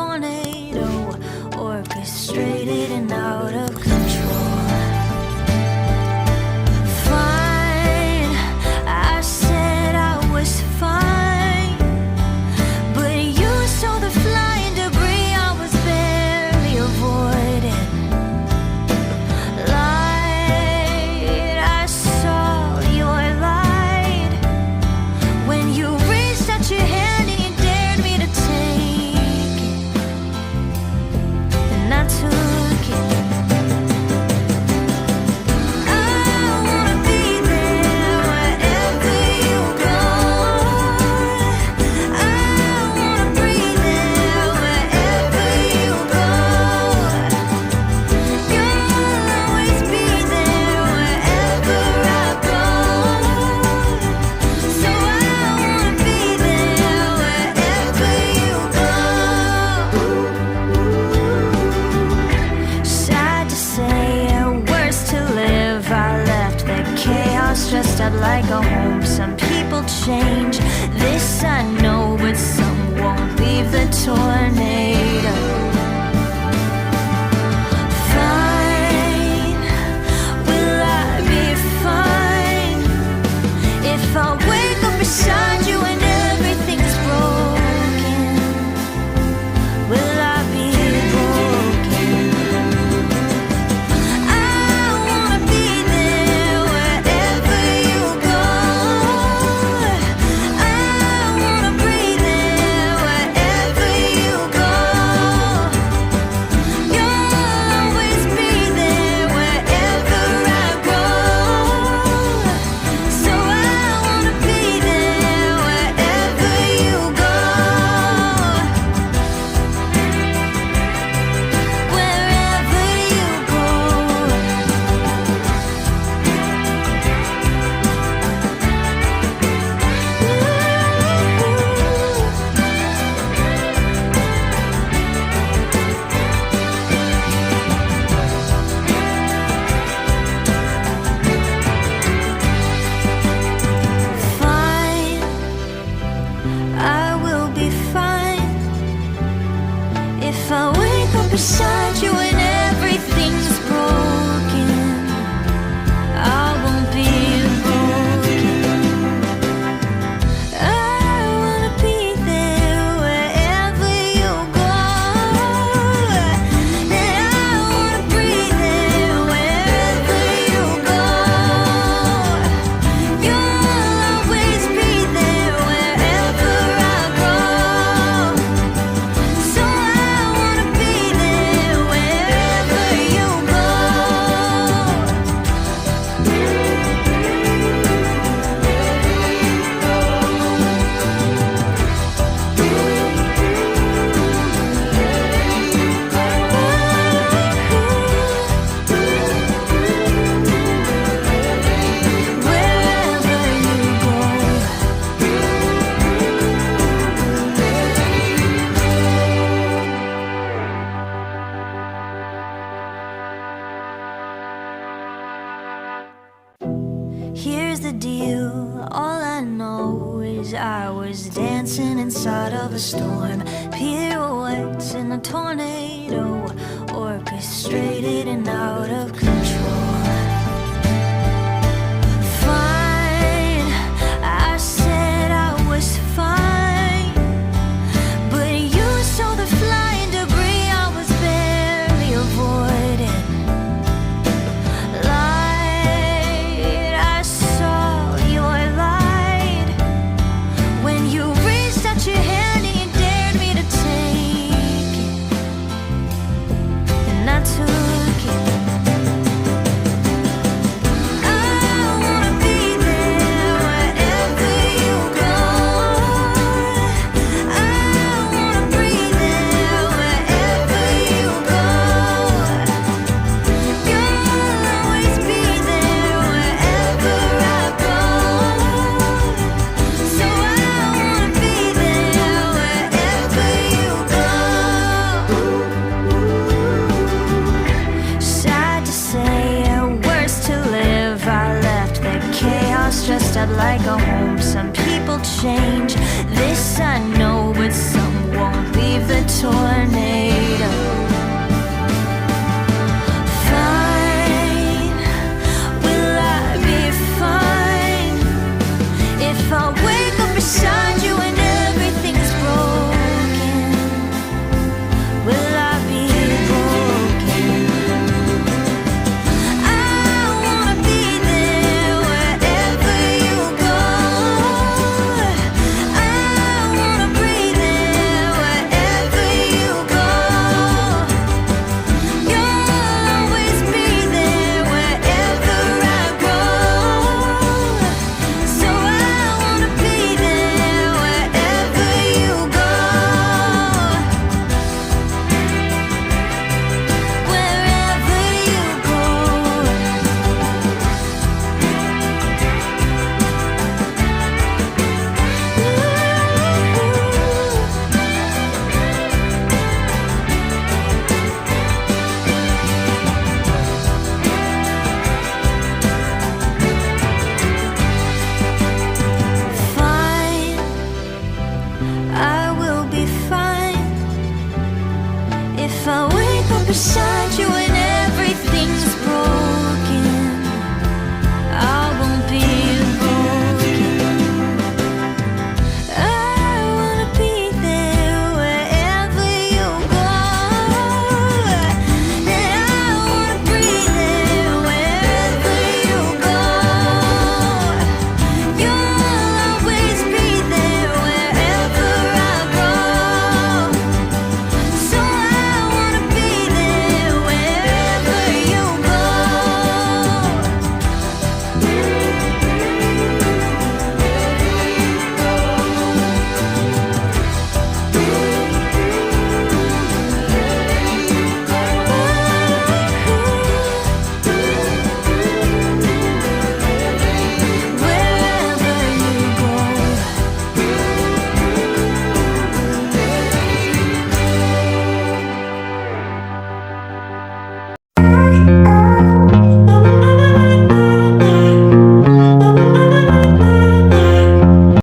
tornado, orchestrated and out of control. Fine, I said I was fine, but you saw the flying debris I was barely avoiding. Light, I saw your light when you reached out your hand and you dared me to take it, and I took it. I wanna be there wherever you go. I wanna breathe there wherever you go. You'll always be there wherever I go. So I wanna be there wherever you go. Sad to say, worse to live. I left the chaos dressed up like a home. Some people change, this I know, but some won't leave the tornado. Fine, will I be fine if I wake up beside you and everything's broken? Will I be broken? I wanna be there wherever you go. I wanna breathe there wherever you go. You'll always be there wherever I go. So I wanna be there wherever you go. Wherever you go. Fine, I will be fine if I wake up beside you and everything's broken. I won't be broken. I wanna be there wherever you go, and I wanna breathe there wherever you go. You'll always be there wherever I go. So I wanna be there wherever you go. Wherever you go. Here's the deal, all I know is I was dancing inside of a storm. Pirouettes in a tornado, orchestrated and out of control. Fine, I said I was fine, but you saw the flying debris I was barely avoiding. Light, I saw your light when you reached out your hand and you dared me to take it, and I took it. dressed up like a home. Some people change, this I know, but some won't leave the tornado. If I wake up beside you and